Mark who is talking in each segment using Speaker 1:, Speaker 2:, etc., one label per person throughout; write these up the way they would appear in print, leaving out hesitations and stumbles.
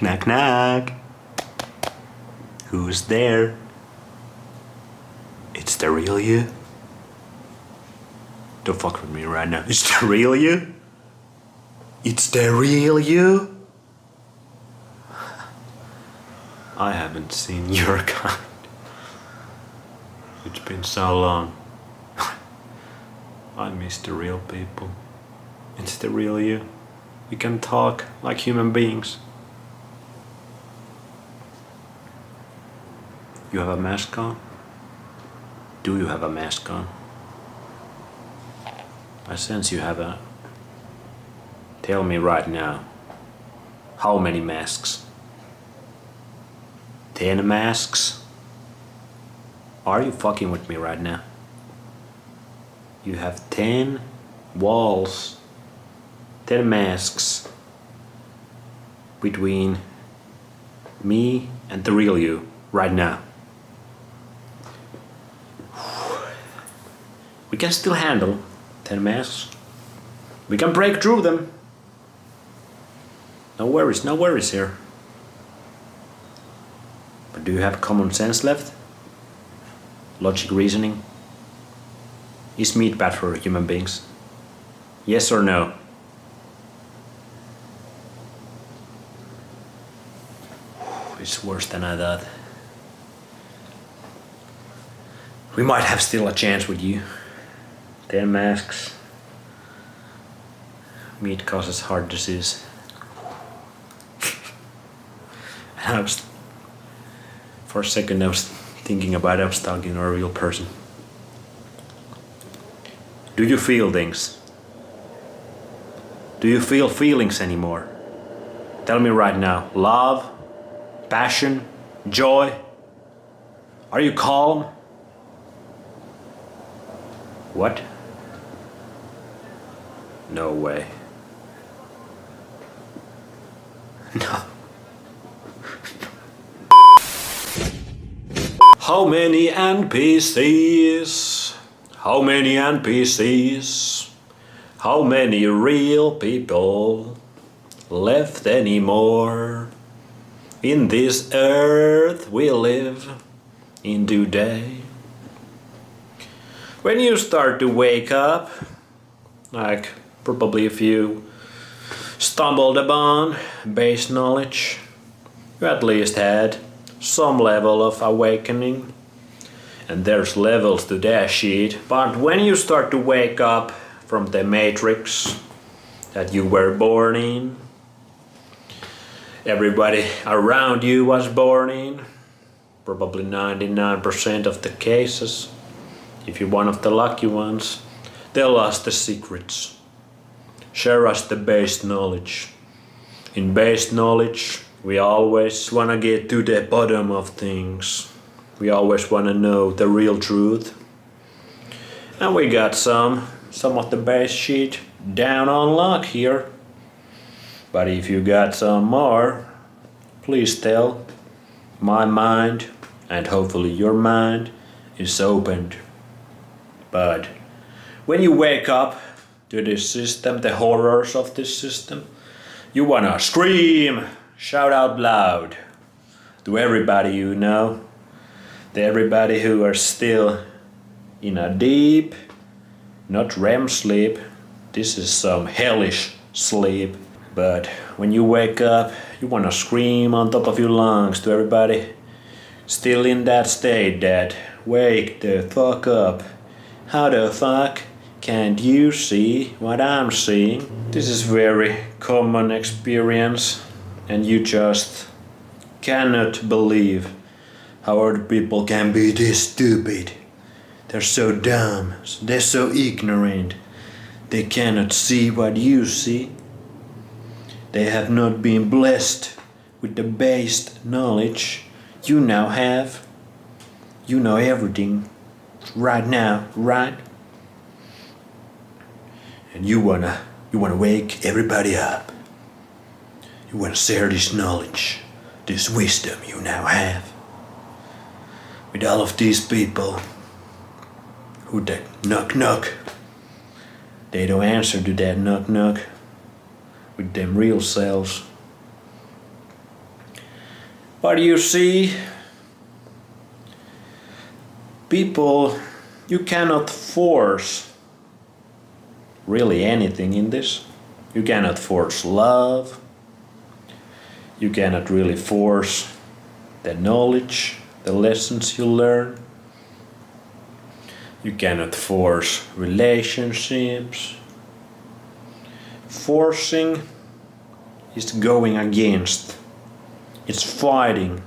Speaker 1: Knock knock. Who's there? It's the real you? Don't fuck with me right now. It's the real you? It's the real you? I haven't seen your kind. It's been so long. I miss the real people. It's the real you. We can talk like human beings. You have a mask on? Do you have a mask on? I sense you have a... Tell me right now. How many masks? 10 masks? Are you fucking with me right now? You have 10 walls, 10 masks between me and the real you right now. We can still handle 10 masks. We can break through them. No worries here. But do you have common sense left? Logic reasoning? Is meat bad for human beings? Yes or no? It's worse than I thought. We might have still a chance with you. 10 masks. Meat causes heart disease. For a second I was thinking about I was talking to a real person. Do you feel things? Do you feel feelings anymore? Tell me right now. Love? Passion? Joy? Are you calm? What? No way. No. How many NPCs? How many NPCs? How many real people left anymore? In this earth we live in today. When you start to wake up, like probably if you stumbled upon base knowledge, you at least had some level of awakening. And there's levels to that shit. But when you start to wake up from the matrix that you were born in, everybody around you was born in, probably 99% of the cases. If you're one of the lucky ones, tell us the secrets. Share us the base knowledge. In base knowledge, we always wanna get to the bottom of things. We always wanna know the real truth. And we got some of the base shit down on lock here. But if you got some more, please tell. My mind, and hopefully your mind, is opened. But when you wake up to this system, the horrors of this system, you wanna scream, shout out loud to everybody you know, to everybody who are still in a deep, not REM sleep, this is some hellish sleep. But when you wake up, you wanna scream on top of your lungs to everybody still in that state that wake the fuck up. How the fuck can't you see what I'm seeing? This is very common experience, and you just cannot believe how other people can be this stupid. They're so dumb, they're so ignorant. They cannot see what you see. They have not been blessed with the base knowledge you now have. You know everything right now, right? And you wanna wake everybody up. You wanna share this knowledge, this wisdom you now have with all of these people who they knock knock. They don't answer to that knock knock with them real selves. But you see, people, you cannot force really anything in this. You cannot force love. You cannot really force the knowledge, the lessons you learn. You cannot force relationships. Forcing is going against. It's fighting.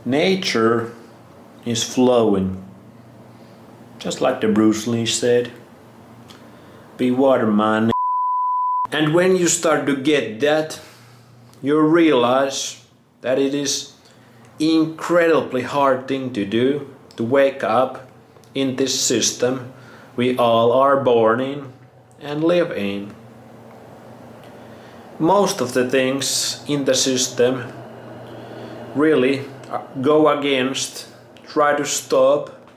Speaker 1: Nature is flowing. Just like the Bruce Lee said. Be water, man. And when you start to get that, you realize that it is incredibly hard thing to do, to wake up in this system we all are born in and live in. Most of the things in the system really go against, try to stop,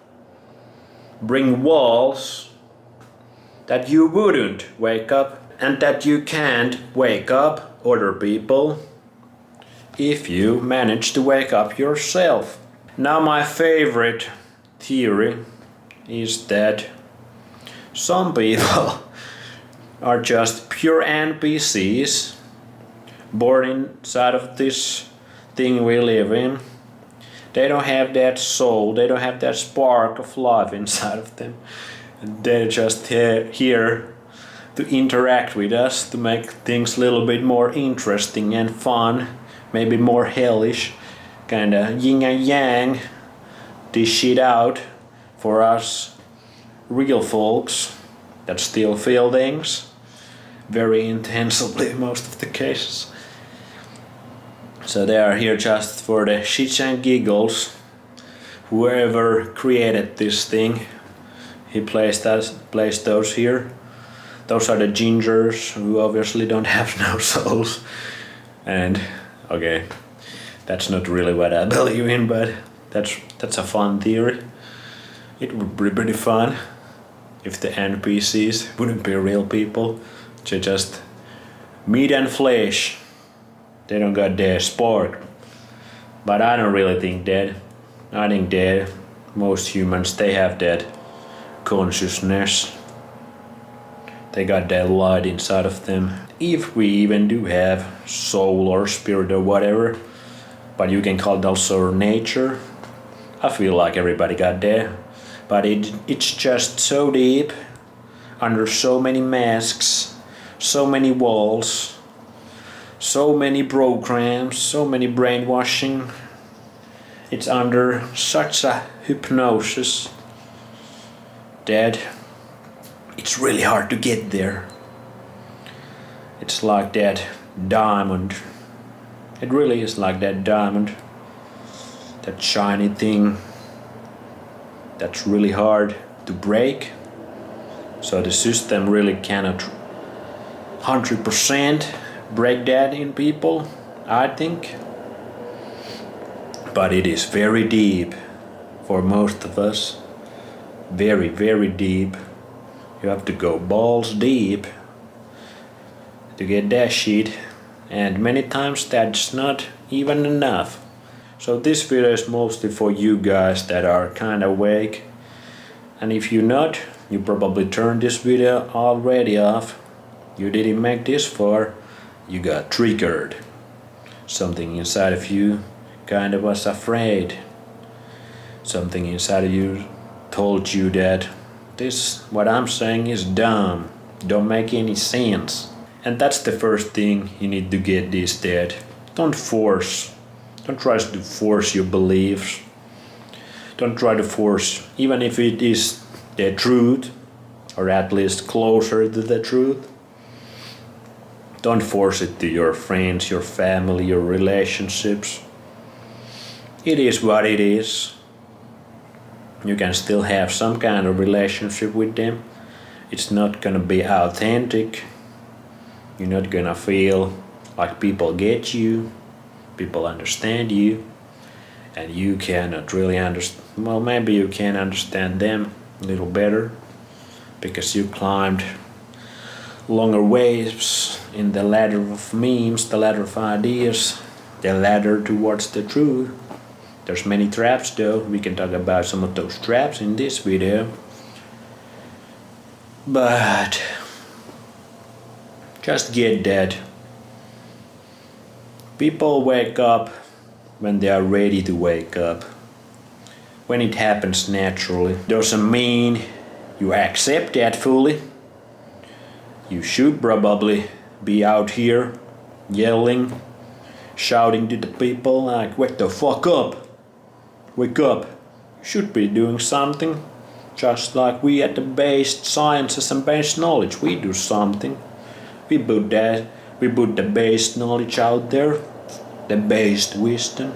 Speaker 1: bring walls that you wouldn't wake up, and that you can't wake up other people if you manage to wake up yourself. Now my favorite theory is that some people are just pure NPCs born inside of this thing we live in. They don't have that soul, they don't have that spark of life inside of them. They're just here to interact with us, to make things a little bit more interesting and fun, maybe more hellish, kinda yin and yang, dish it out for us real folks that still feel things very intensively in most of the cases. So they are here just for the shits and giggles. Whoever created this thing, he placed those here. Those are the gingers who obviously don't have no souls. And okay, that's not really what I believe in, but that's a fun theory. It would be pretty fun if the NPCs wouldn't be real people. They're just meat and flesh. They don't got their spark. But I don't really think that. I think that most humans, they have that consciousness. They got that light inside of them. If we even do have soul or spirit or whatever, but you can call it also nature. I feel like everybody got there. But it's just so deep, under so many masks, so many walls, so many programs, so many brainwashing. It's under such a hypnosis that it's really hard to get there. It's like that diamond. It really is like that diamond. That shiny thing that's really hard to break. So the system really cannot 100% break that in people, I think. But it is very deep for most of us. Very, very deep. You have to go balls deep to get that shit, and many times that's not even enough. So this video is mostly for you guys that are kinda awake, and if you're not, you probably turned this video already off. You didn't make this far, you got triggered. Something inside of you kinda was afraid. Something inside of you told you that this, what I'm saying, is dumb, don't make any sense. And that's the first thing you need to get this that. Don't try to force your beliefs. Don't try to force, even if it is the truth, or at least closer to the truth. Don't force it to your friends, your family, your relationships. It is what it is. You can still have some kind of relationship with them. It's not gonna be authentic. You're not gonna feel like people get you, people understand you, and you cannot really understand. Well, maybe you can understand them a little better because you climbed longer waves in the ladder of memes, the ladder of ideas, the ladder towards the truth. There's many traps though, we can talk about some of those traps in this video. But just get that. People wake up when they are ready to wake up. When it happens naturally. Doesn't mean you accept that fully. You should probably be out here yelling, shouting to the people like, wake the fuck up, wake up. You should be doing something. Just like we at the based sciences and based knowledge, we do something. We put the based knowledge out there, the based wisdom,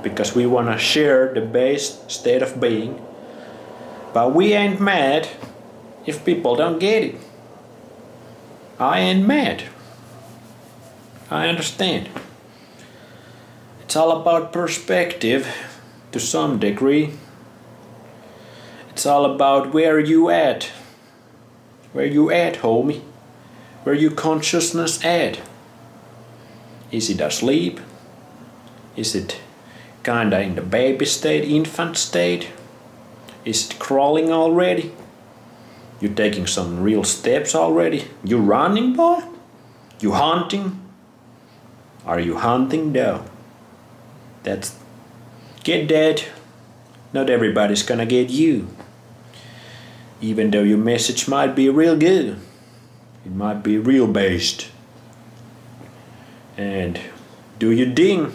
Speaker 1: because we want to share the based state of being. But we ain't mad if people don't get it. I ain't mad. I understand. It's all about perspective to some degree. It's all about where you at. Where you at, homie? Where your consciousness at? Is it asleep? Is it kinda in the baby state, infant state? Is it crawling already? You taking some real steps already? You running, boy? You hunting? Are you hunting though? Get that. Not everybody's gonna get you. Even though your message might be real good. It might be real based. And do your thing.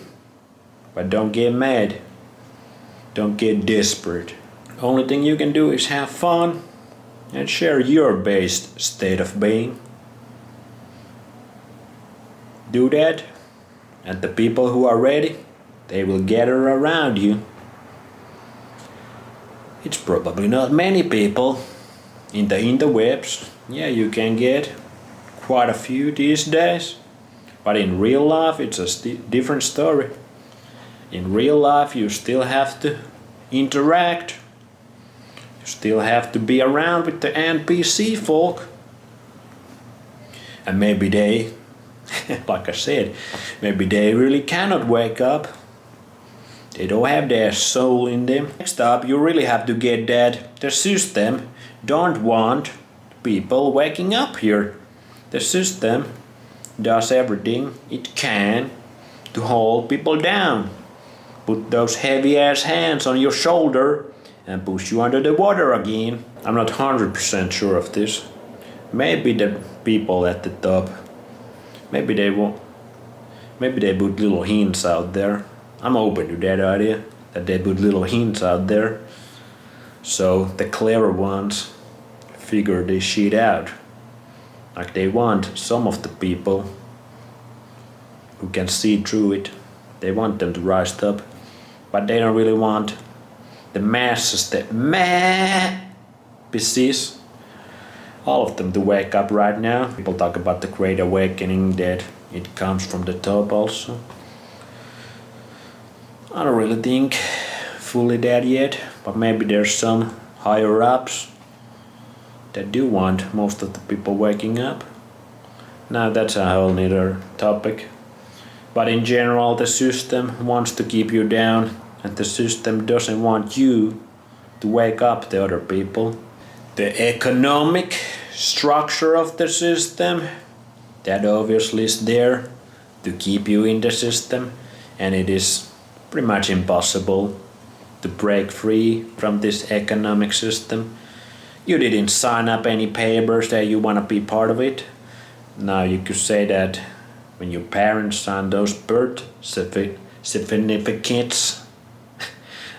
Speaker 1: But don't get mad. Don't get desperate. Only thing you can do is have fun and share your based state of being. Do that, and the people who are ready, they will gather around you. It's probably not many people in the interwebs. Yeah, you can get quite a few these days, but in real life it's a different story. In real life you still have to interact. You still have to be around with the NPC folk. And maybe they, like I said, maybe they really cannot wake up. They don't have their soul in them. Next up, you really have to get that the system don't want people waking up here. The system does everything it can to hold people down. Put those heavy ass hands on your shoulder and push you under the water again. I'm not 100% sure of this. Maybe the people at the top, maybe they put little hints out there. I'm open to that idea, that they put little hints out there. So the clever ones figure this shit out. Like they want some of the people who can see through it. They want them to rise up. But they don't really want the masses, the NPCs, all of them to wake up right now. People talk about the Great Awakening, that it comes from the top also. I don't really think fully that yet, but maybe there's some higher ups that do want most of the people waking up. Now that's a whole nother topic. But in general, the system wants to keep you down, and the system doesn't want you to wake up the other people. The economic structure of the system, that obviously is there to keep you in the system, and it is pretty much impossible to break free from this economic system. You didn't sign up any papers that you want to be part of it. Now you could say that when your parents sign those birth certificates,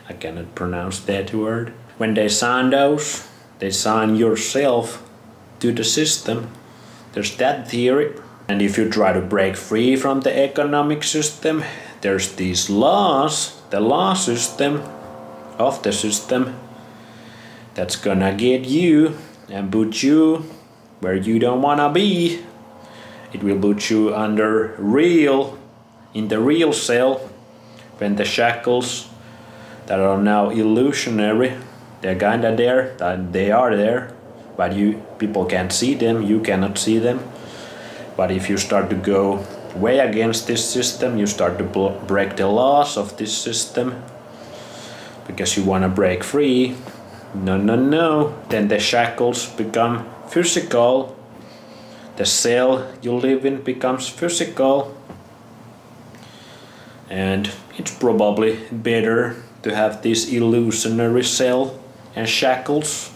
Speaker 1: I cannot pronounce that word. When they sign those, they sign yourself to the system. There's that theory. And if you try to break free from the economic system, there's these laws, the law system of the system, that's gonna get you and put you where you don't wanna be. It will put you in the real cell, when the shackles that are now illusionary, they're kinda there, they are there, but people can't see them, you cannot see them. But if you start to go way against this system, you start to break the laws of this system because you want to break free. No. Then the shackles become physical. The cell you live in becomes physical. And it's probably better to have this illusionary cell and shackles.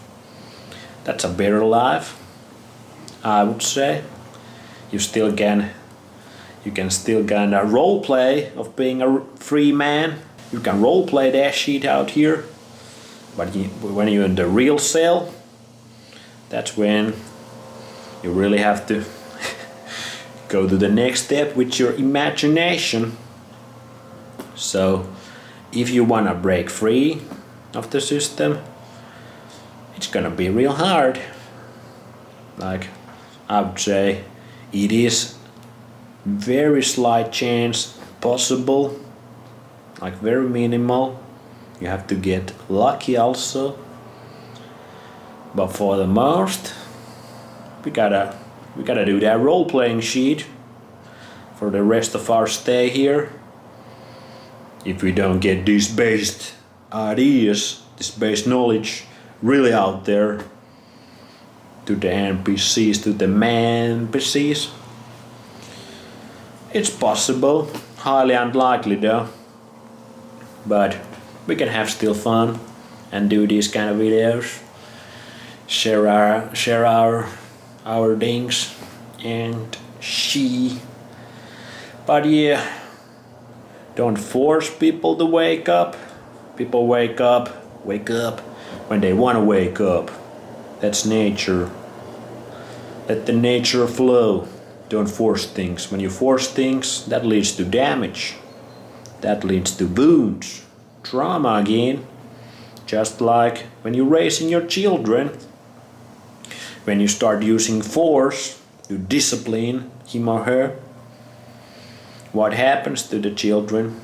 Speaker 1: That's a better life, I would say. You can still kind of role play of being a free man. You can role play that shit out here. But when you're in the real cell, that's when you really have to go to the next step with your imagination. So if you wanna break free of the system, it's gonna be real hard. Like, I would say it is very slight chance possible, like very minimal. You have to get lucky also. But for the most, we gotta do that role-playing shit for the rest of our stay here. If we don't get these based ideas, this based knowledge really out there to the NPCs, to the man-PCs, it's possible, highly unlikely though. But we can have still fun and do these kind of videos, share our things and she. But yeah, don't force people to wake up. People wake up when they want to wake up. That's nature. Let the nature flow. Don't force things. When you force things, that leads to damage. That leads to wounds. Trauma again. Just like when you're raising your children. When you start using force to discipline him or her, what happens to the children?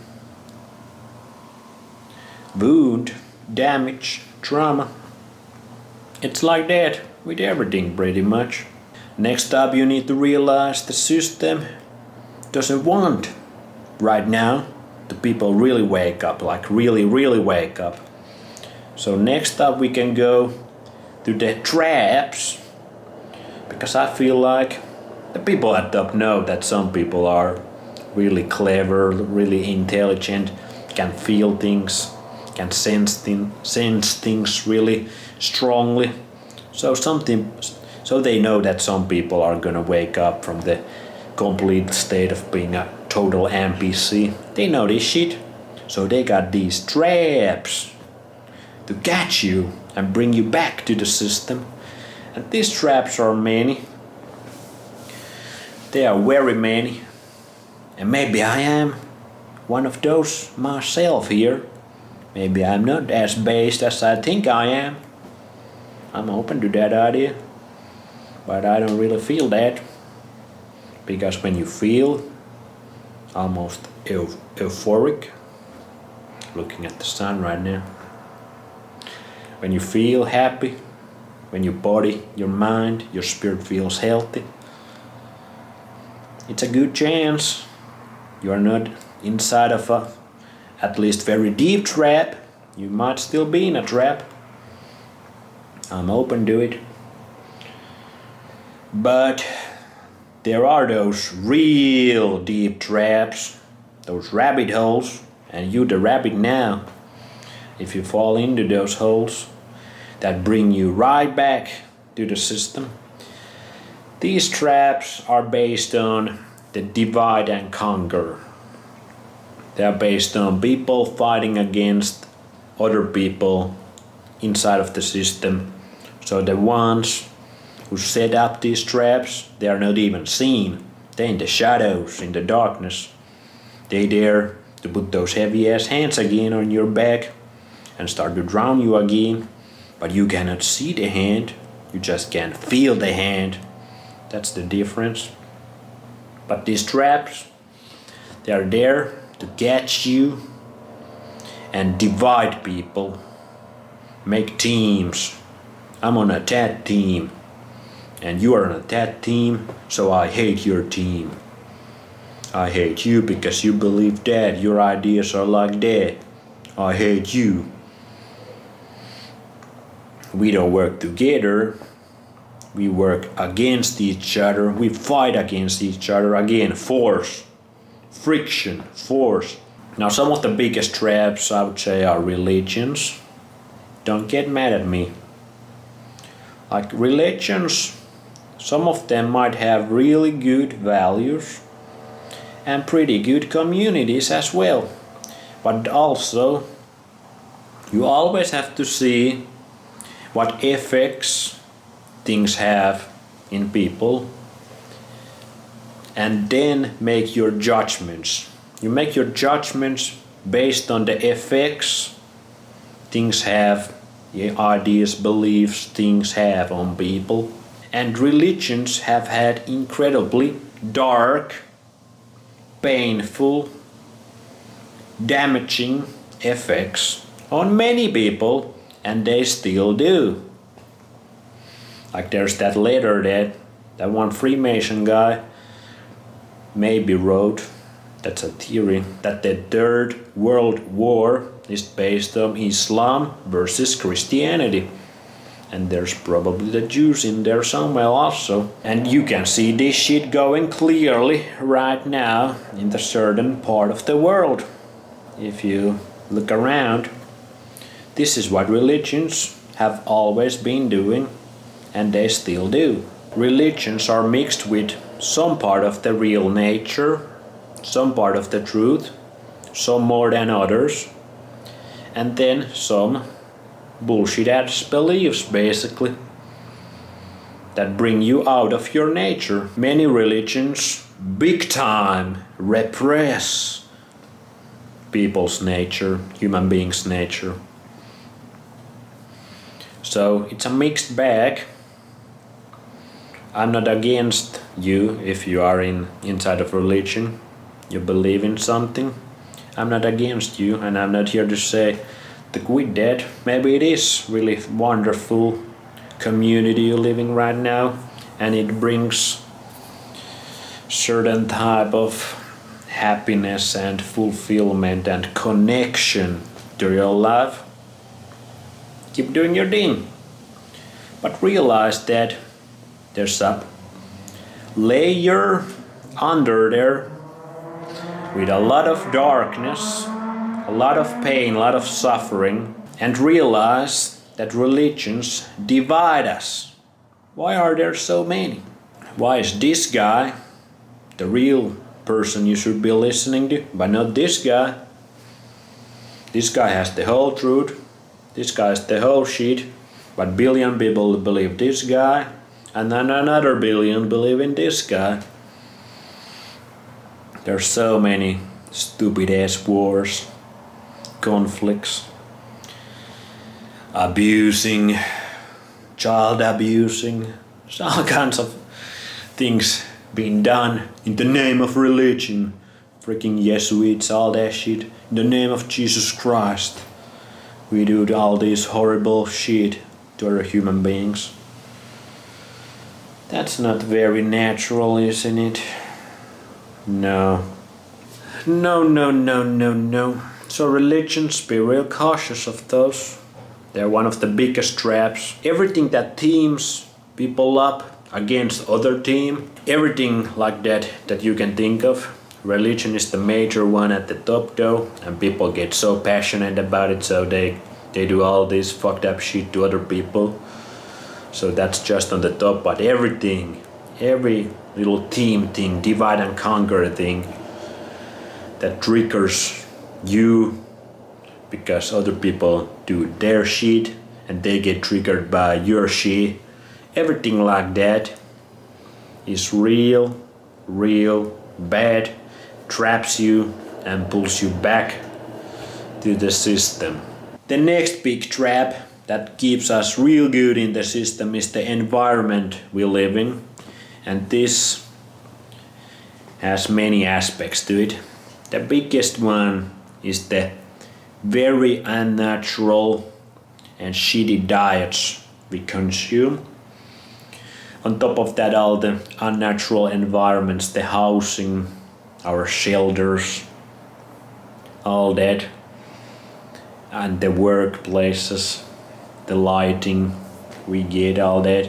Speaker 1: Wound, damage, trauma. It's like that with everything pretty much. Next up, you need to realize the system doesn't want right now the people really wake up, like really wake up. So next up we can go to the traps, because I feel like the people at top know that some people are really clever, really intelligent, can feel things, can sense things really strongly. So they know that some people are gonna wake up from the complete state of being a total NPC. They know this shit. So they got these traps to catch you and bring you back to the system. And these traps are many. They are very many. And maybe I am one of those myself here. Maybe I'm not as based as I think I am. I'm open to that idea. But I don't really feel that. Because when you feel almost euphoric, looking at the sun right now, when you feel happy, when your body, your mind, your spirit feels healthy, it's a good chance you are not inside of a at least very deep trap. You might still be in a trap. I'm open to it. But there are those real deep traps, those rabbit holes, and you the rabbit now. If you fall into those holes, that bring you right back to the system. These traps are based on the divide and conquer. They are based on people fighting against other people inside of the system. So the ones who set up these traps, they are not even seen. They're in the shadows, in the darkness. They dare to put those heavy ass hands again on your back and start to drown you again. But you cannot see the hand, you just can feel the hand. That's the difference. But these traps, they are there to catch you and divide people. Make teams. I'm on a that team. And you are on a that team, so I hate your team. I hate you because you believe that. Your ideas are like that. I hate you. We don't work together. We work against each other. We fight against each other. Again, force. Friction. Force. Now some of the biggest traps I would say are religions. Don't get mad at me. Like religions, some of them might have really good values and pretty good communities as well. But also, you always have to see what effects things have in people and then make your judgments. You make your judgments based on the effects things have, ideas, beliefs things have on people. And religions have had incredibly dark, painful, damaging effects on many people, and they still do. Like there's that letter that one Freemason guy maybe wrote, that's a theory, that the Third World War is based on Islam versus Christianity. And there's probably the Jews in there somewhere also. And you can see this shit going clearly right now in the certain part of the world. If you look around, this is what religions have always been doing, and they still do. Religions are mixed with some part of the real nature, some part of the truth, some more than others, and then some bullshit ass beliefs basically that bring you out of your nature. Many religions big time repress people's nature, human beings' nature. So it's a mixed bag. I'm not against you if you are inside of religion, you believe in something. I'm not against you, and I'm not here to say to quit that. Maybe it is really wonderful community you're living right now, and it brings certain type of happiness and fulfillment and connection to your life. Keep doing your thing, but realize that there's a layer under there with a lot of darkness, a lot of pain, a lot of suffering, and realize that religions divide us. Why are there so many? Why is this guy the real person you should be listening to, but not this guy? This guy has the whole truth, this guy has the whole shit, but billion people believe this guy, and then another billion believe in this guy. There's so many stupid ass wars, conflicts, abusing, child abusing, all kinds of things being done in the name of religion. Freaking Jesuits, all that shit. In the name of Jesus Christ, we do all this horrible shit to other human beings. That's not very natural, isn't it? No. No. So religions, be real cautious of those. They're one of the biggest traps. Everything that teams people up against other team, everything like that you can think of. Religion is the major one at the top though, and people get so passionate about it, so they do all this fucked up shit to other people. So that's just on the top, but everything, every little team thing, divide and conquer thing that triggers you because other people do their shit and they get triggered by your shit. Everything like that is real bad, traps you and pulls you back to the system. The next big trap that keeps us real good in the system is the environment we live in, and this has many aspects to it. The biggest one is the very unnatural and shitty diets we consume. On top of that, all the unnatural environments, the housing, our shelters, all that, and the workplaces, the lighting we get, all that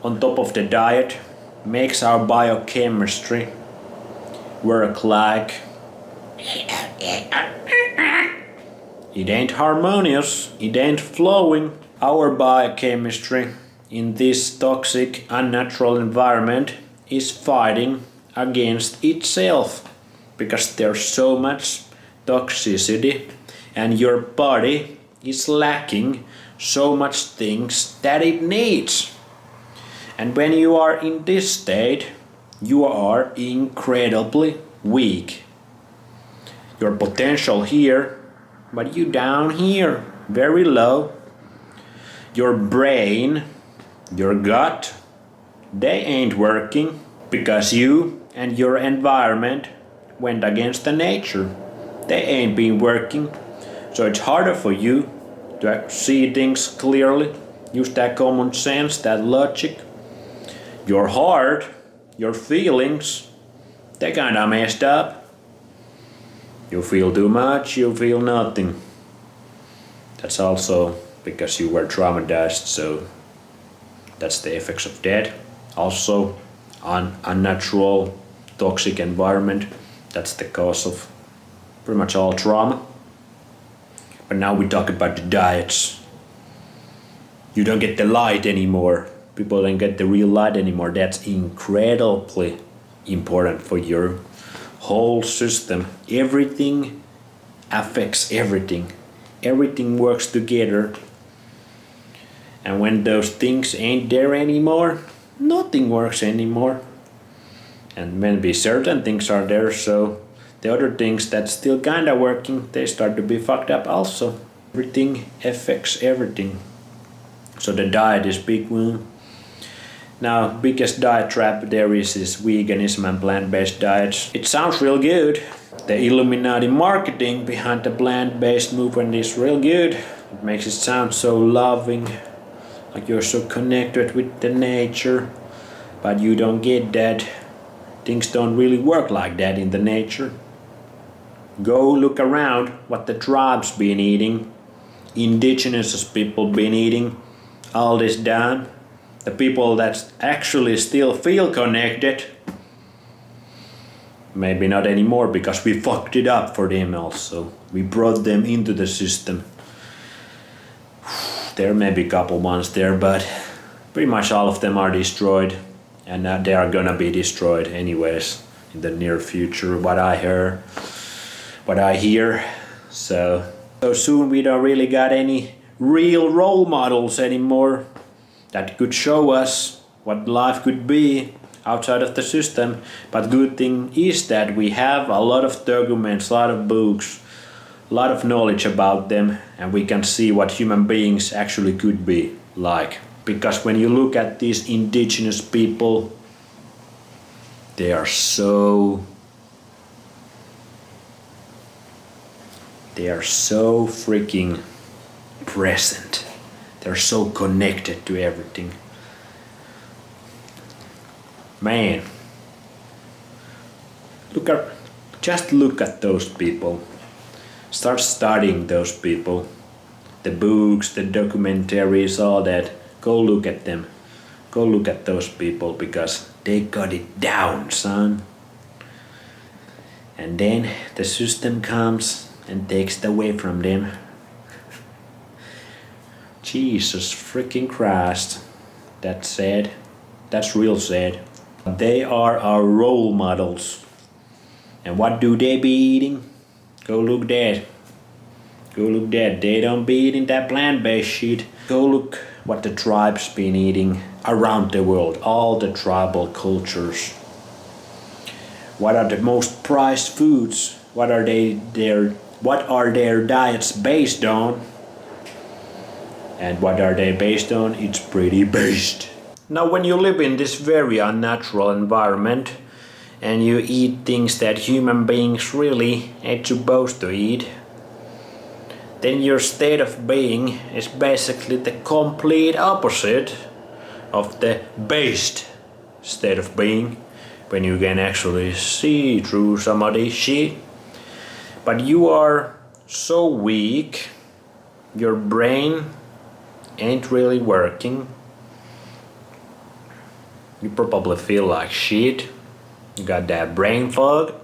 Speaker 1: on top of the diet makes our biochemistry work like it ain't harmonious, it ain't flowing. Our biochemistry in this toxic, unnatural environment is fighting against itself because there's so much toxicity and your body is lacking so much things that it needs. And when you are in this state, you are incredibly weak. Your potential here, but you down here, very low. Your brain, your gut, they ain't working because you and your environment went against the nature. They ain't been working. So it's harder for you to see things clearly, use that common sense, that logic. Your heart, your feelings, they kinda messed up. You feel too much, you feel nothing. That's also because you were traumatized, so that's the effects of that. Also, unnatural, toxic environment, that's the cause of pretty much all trauma. But now we talk about the diets. You don't get the light anymore. People don't get the real light anymore. That's incredibly important for your whole system. Everything affects everything. Everything works together. And when those things ain't there anymore, nothing works anymore. And maybe certain things are there, so the other things that's still kinda working, they start to be fucked up also. Everything affects everything. So the diet is big one. Now, biggest diet trap there is veganism and plant-based diets. It sounds real good. The Illuminati marketing behind the plant-based movement is real good. It makes it sound so loving, like you're so connected with the nature, but you don't get that. Things don't really work like that in the nature. Go look around what the tribes been eating, indigenous people been eating, all this done. The people that actually still feel connected, maybe not anymore because we fucked it up for them also. We brought them into the system. There may be a couple ones there, but pretty much all of them are destroyed, and they are gonna be destroyed anyways in the near future, what I hear. So soon we don't really got any real role models anymore that could show us what life could be outside of the system. But good thing is that we have a lot of documents, a lot of books, a lot of knowledge about them, and we can see what human beings actually could be like. Because when you look at these indigenous people, they are so freaking present. They're so connected to everything. Man, just look at those people. Start studying those people. The books, the documentaries, all that. Go look at them. Go look at those people because they got it down, son. And then the system comes and takes it away from them. Jesus freaking Christ. That's sad. That's real sad. They are our role models. And what do they be eating? Go look there. Go look there. They don't be eating that plant-based shit. Go look what the tribes been eating around the world. All the tribal cultures. What are the most prized foods? What are their diets based on? And what are they based on? It's pretty based. Now when you live in this very unnatural environment and you eat things that human beings really ain't supposed to eat, then your state of being is basically the complete opposite of the based state of being, when you can actually see through somebody's shit. But you are so weak, your brain ain't really working. You probably feel like shit. You got that brain fog.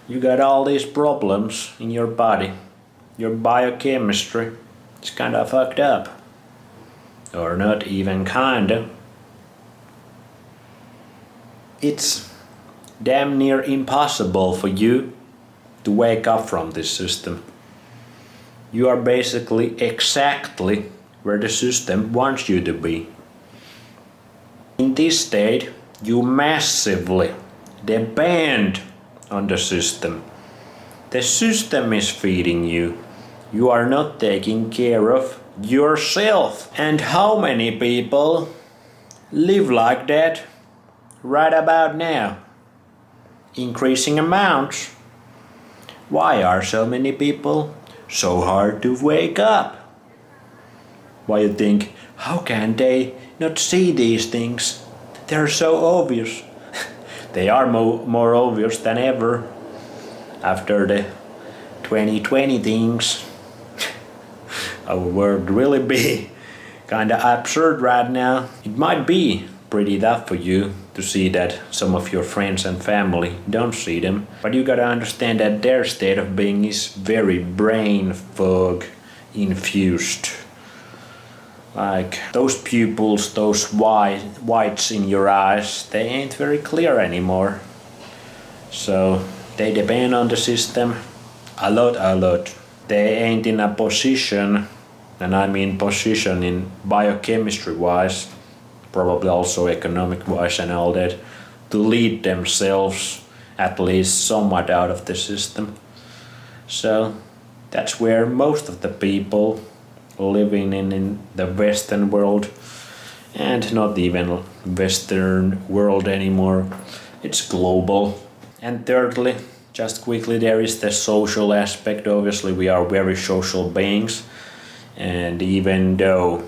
Speaker 1: You got all these problems in your body. Your biochemistry is kinda fucked up. Or not even kinda. It's damn near impossible for you to wake up from this system. You are basically exactly where the system wants you to be. In this state, you massively depend on the system. The system is feeding you. You are not taking care of yourself. And how many people live like that right about now? Increasing amounts. Why are so many people so hard to wake up? Why you think, how can they not see these things? They're so obvious. They are more obvious than ever after the 2020 things. Our world really be kinda absurd right now. It might be pretty tough for you to see that some of your friends and family don't see them, but you gotta understand that their state of being is very brain fog infused. Like those pupils, those whites in your eyes, they ain't very clear anymore. So they depend on the system a lot. They ain't in a position, and I mean position in biochemistry wise, probably also economic wise and all that, to lead themselves at least somewhat out of the system. So that's where most of the people living in the Western world, and not even Western world anymore, it's global. And thirdly, just quickly, there is the social aspect. Obviously we are very social beings, and even though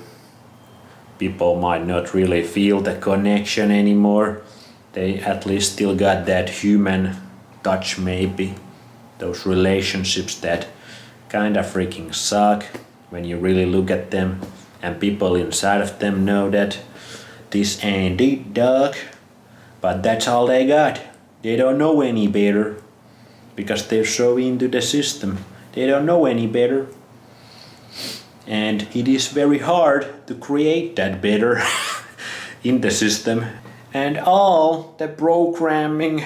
Speaker 1: people might not really feel the connection anymore, they at least still got that human touch maybe. Those relationships that kinda freaking suck when you really look at them, and people inside of them know that this ain't it, dog, but that's all they got. They don't know any better because they're so into the system. They don't know any better, and it is very hard to create that better in the system. And all the programming,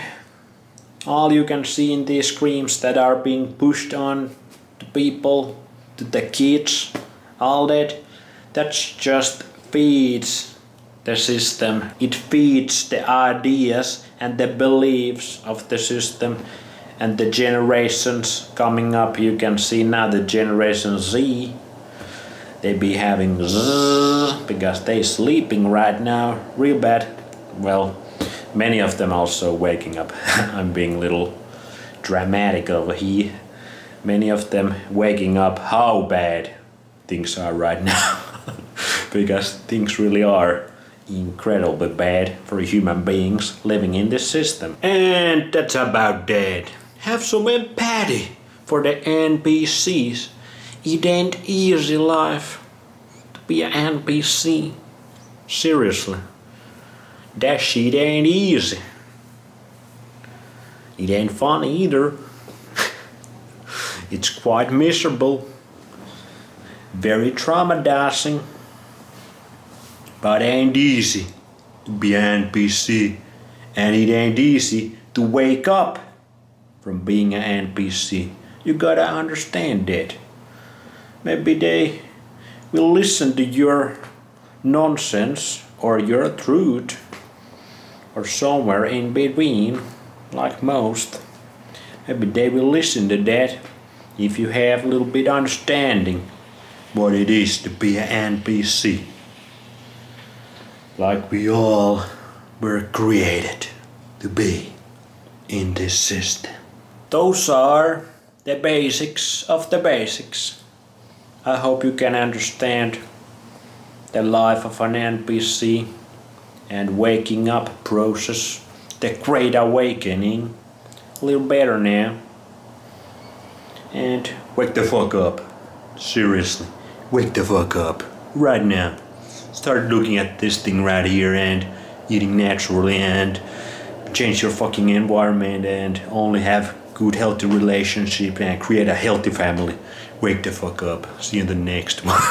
Speaker 1: all you can see in these screens that are being pushed on to people, to the kids, all that's just feeds the system. It feeds the ideas and the beliefs of the system. And the generations coming up, you can see now the generation Z, they be having zzz because they sleeping right now real bad. Well, many of them also waking up. I'm being a little dramatic over here. Many of them waking up how bad things are right now. Because things really are incredibly bad for human beings living in this system. And that's about that. Have some empathy for the NPCs. It ain't easy life to be an NPC. Seriously. That shit ain't easy. It ain't fun either. It's quite miserable, very traumatizing, but it ain't easy to be an NPC, and it ain't easy to wake up from being an NPC. You gotta understand that. Maybe they will listen to your nonsense or your truth, or somewhere in between, like most. Maybe they will listen to that if you have a little bit understanding what it is to be an NPC. Like we all were created to be in this system. Those are the basics of the basics. I hope you can understand the life of an NPC and waking up process, the great awakening. A little better now. And wake the fuck up. Seriously, wake the fuck up. Right now. Start looking at this thing right here and eating naturally and change your fucking environment and only have good healthy relationship and create a healthy family. Wake the fuck up. See you in the next one.